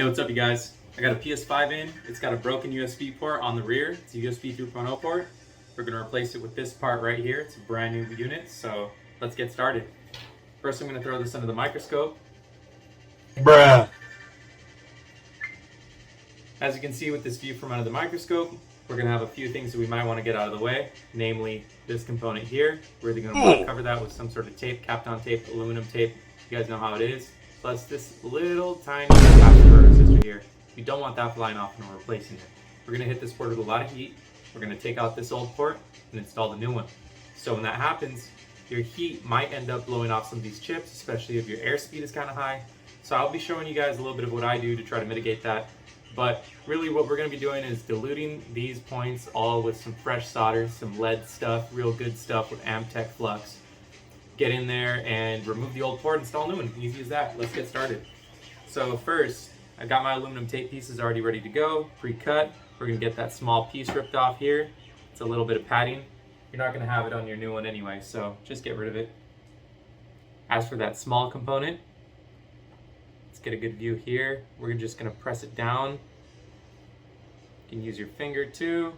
Hey, what's up you guys? I got a PS5 in. It's got a broken USB port on the rear. It's a USB 3.0 port. We're going to replace it with this part right here. It's a brand new unit, so let's get started. First I'm going to throw this under the microscope. Bruh. As you can see with this view from under the microscope, we're going to have a few things that we might want to get out of the way, namely this component here. We're either going to want to cover that with some sort of tape, Kapton tape, aluminum tape. You guys know how it is. Plus this little tiny capacitor resistor here. We don't want that flying off when we're replacing it. We're going to hit this port with a lot of heat. We're going to take out this old port and install the new one. So when that happens, your heat might end up blowing off some of these chips, especially if your airspeed is kind of high. So I'll be showing you guys a little bit of what I do to try to mitigate that. But really what we're going to be doing is diluting these points all with some fresh solder, some lead stuff, real good stuff with Amtech Flux. Get in there and remove the old port, install new one. Easy as that. Let's get started. So first, I got my aluminum tape pieces already ready to go, pre-cut. We're going to get that small piece ripped off here. It's a little bit of padding. You're not going to have it on your new one anyway, so just get rid of it. As for that small component, let's get a good view here. We're just going to press it down. You can use your finger too.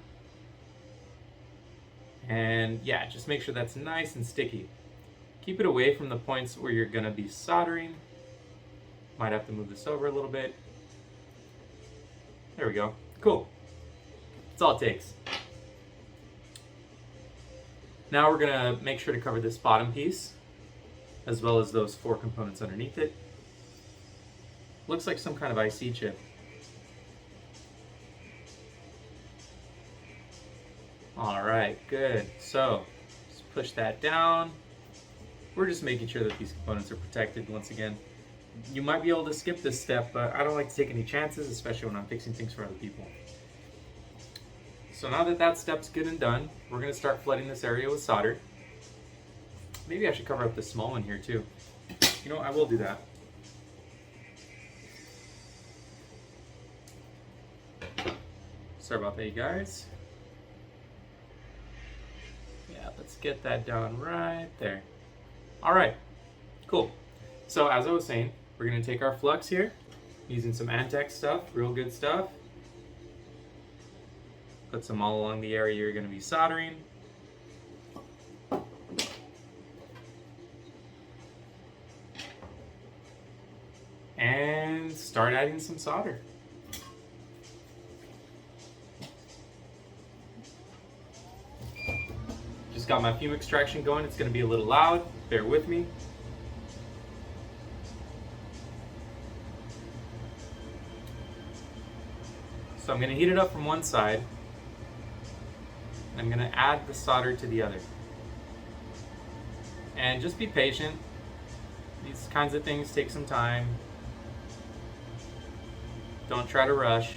And yeah, just make sure that's nice and sticky. Keep it away from the points where you're going to be soldering. Might have to move this over a little bit. There we go. Cool. That's all it takes. Now we're going to make sure to cover this bottom piece, as well as those 4 components underneath it. Looks like some kind of IC chip. Alright, good. So, just push that down. We're just making sure that these components are protected once again. You might be able to skip this step, but I don't like to take any chances, especially when I'm fixing things for other people. So now that that step's good and done, we're going to start flooding this area with solder. Maybe I should cover up this small one here too. You know, I will do that. Sorry about that, you guys. Yeah, let's get that down right there. All right, cool. So as I was saying, we're going to take our flux here, using some Amtech stuff, real good stuff. Put some all along the area you're going to be soldering. And start adding some solder. Just got my fume extraction going. It's going to be a little loud. Bear with me. So I'm going to heat it up from one side. I'm going to add the solder to the other. And just be patient. These kinds of things take some time. Don't try to rush.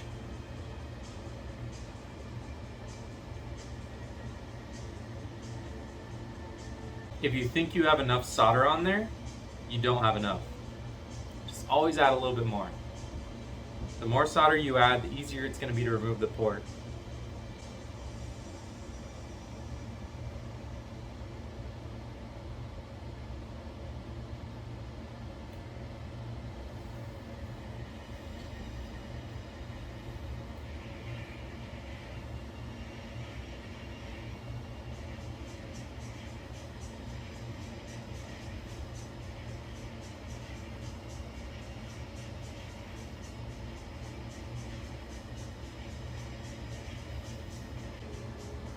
If you think you have enough solder on there, you don't have enough. Just always add a little bit more. The more solder you add, the easier it's going to be to remove the port.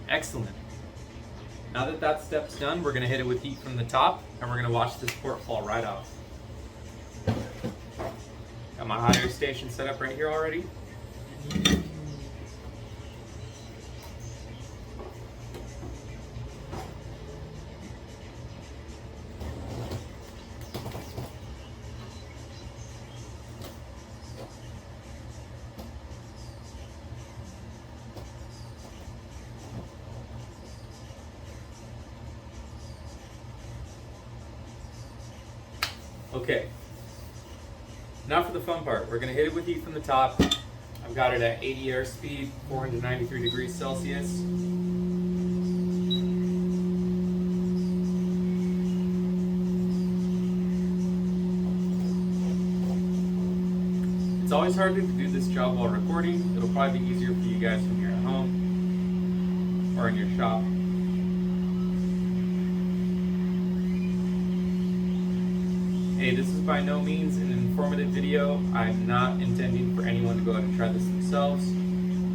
Excellent. Now that that step's done, we're going to hit it with heat from the top, and we're going to watch this port fall right off. Got my hot air station set up right here already. Okay, now for the fun part. We're going to hit it with heat from the top. I've got it at 80 airspeed, 493 degrees Celsius. It's always harder to do this job while recording. It'll probably be easier for you guys when you're at home or in your shop. Hey, this is by no means an informative video. I'm not intending for anyone to go out and try this themselves.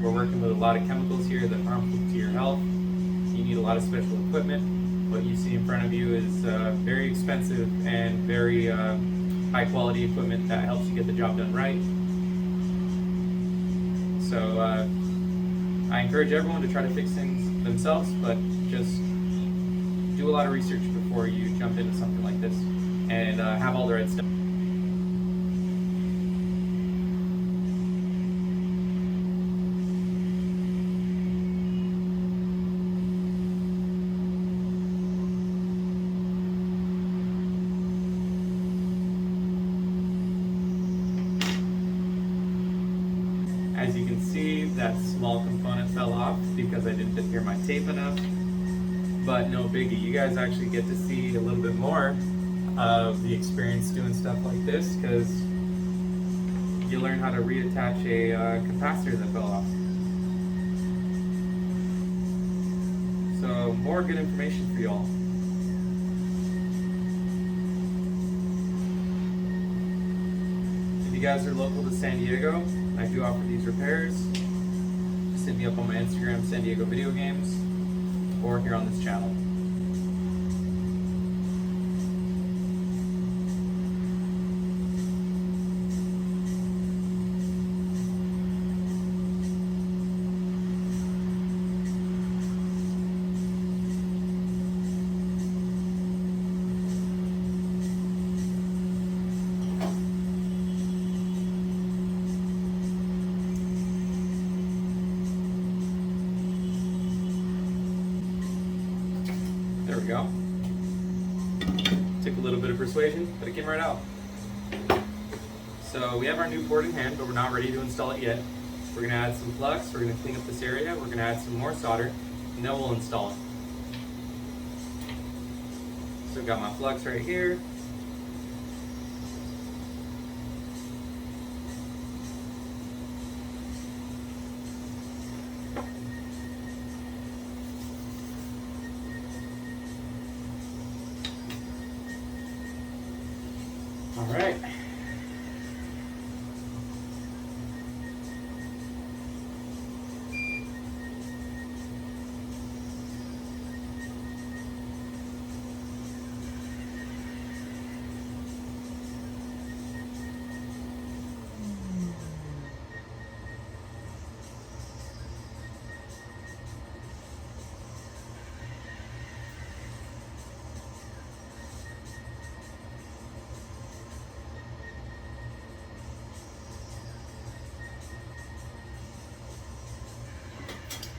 We're working with a lot of chemicals here that are harmful to your health. You need a lot of special equipment. What you see in front of you is very expensive and very high quality equipment that helps you get the job done right. So I encourage everyone to try to fix things themselves, but just do a lot of research before you jump into something like this, and have all the right stuff. As you can see, that small component fell off because I didn't adhere my tape enough, but no biggie. You guys actually get to see a little bit more of the experience doing stuff like this, because you learn how to reattach a capacitor that fell off. So more good information for y'all. If you guys are local to San Diego, I do offer these repairs. Just hit me up on my Instagram, San Diego Video Games, or here on this channel. There we go. Took a little bit of persuasion, but it came right out. So we have our new port in hand, but we're not ready to install it yet. We're gonna add some flux, we're gonna clean up this area, we're gonna add some more solder, and then we'll install it. So I've got my flux right here. All right.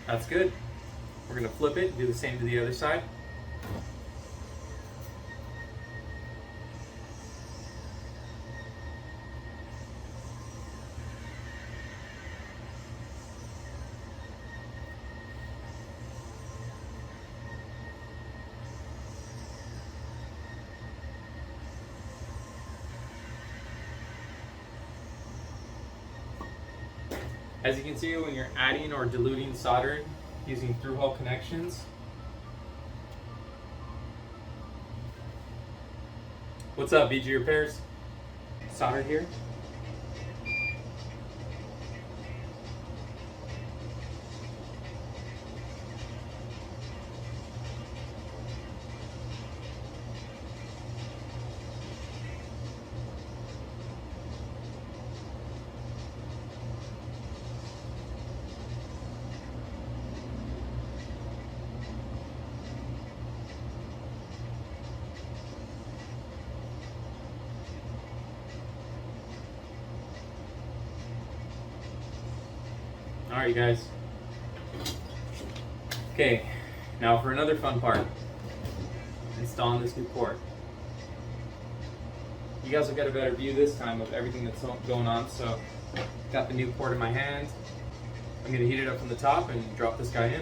That's good. We're gonna flip it, do the same to the other side. As you can see, when you're adding or diluting solder using through-hole connections, what's up, BG Repairs? Solder here. All right, you guys. Okay, now for another fun part. Installing this new port. You guys will get a better view this time of everything that's going on. So, got the new port in my hand. I'm gonna heat it up from the top and drop this guy in.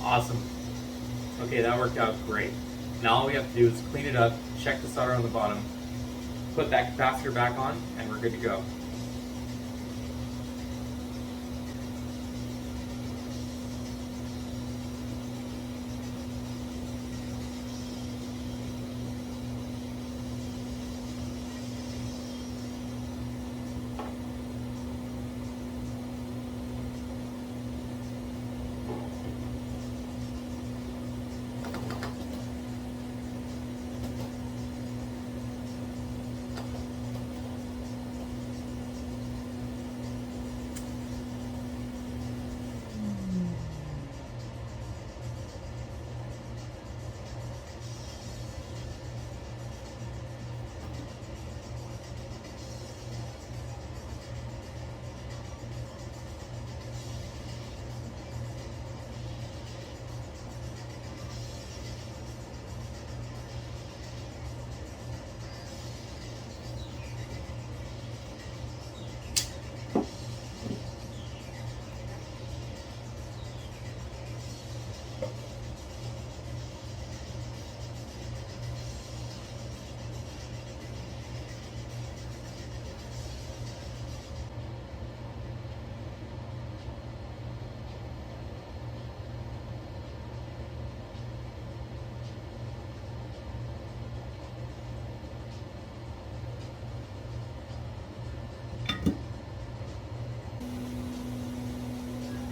Awesome. Okay, that worked out great. Now all we have to do is clean it up, check the solder on the bottom, put that capacitor back on, and we're good to go.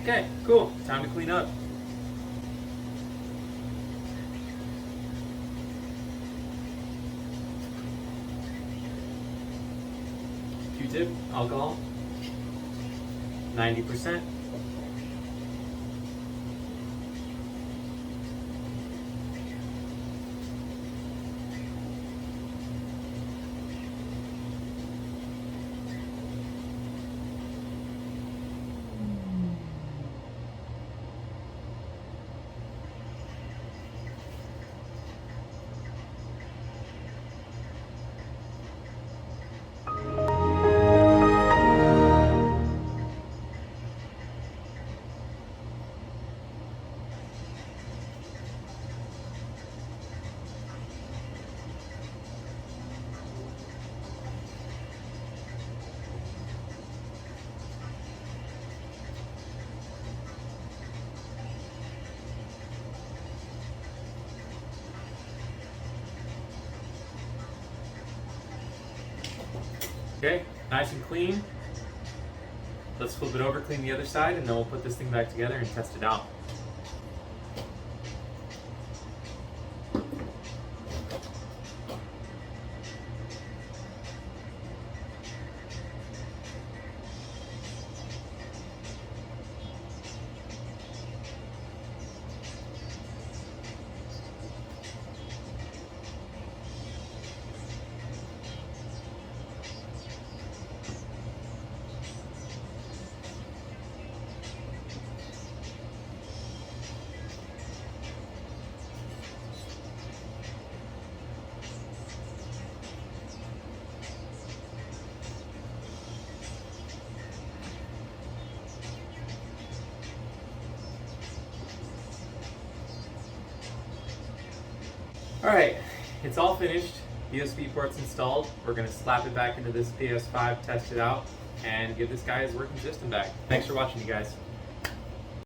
Okay, cool. Time to clean up. Q-tip, alcohol, 90%. Okay, nice and clean. Let's flip it over, clean the other side, and then we'll put this thing back together and test it out. Alright, it's all finished. USB port's installed. We're going to slap it back into this PS5, test it out, and give this guy his working system back. Thanks for watching, you guys.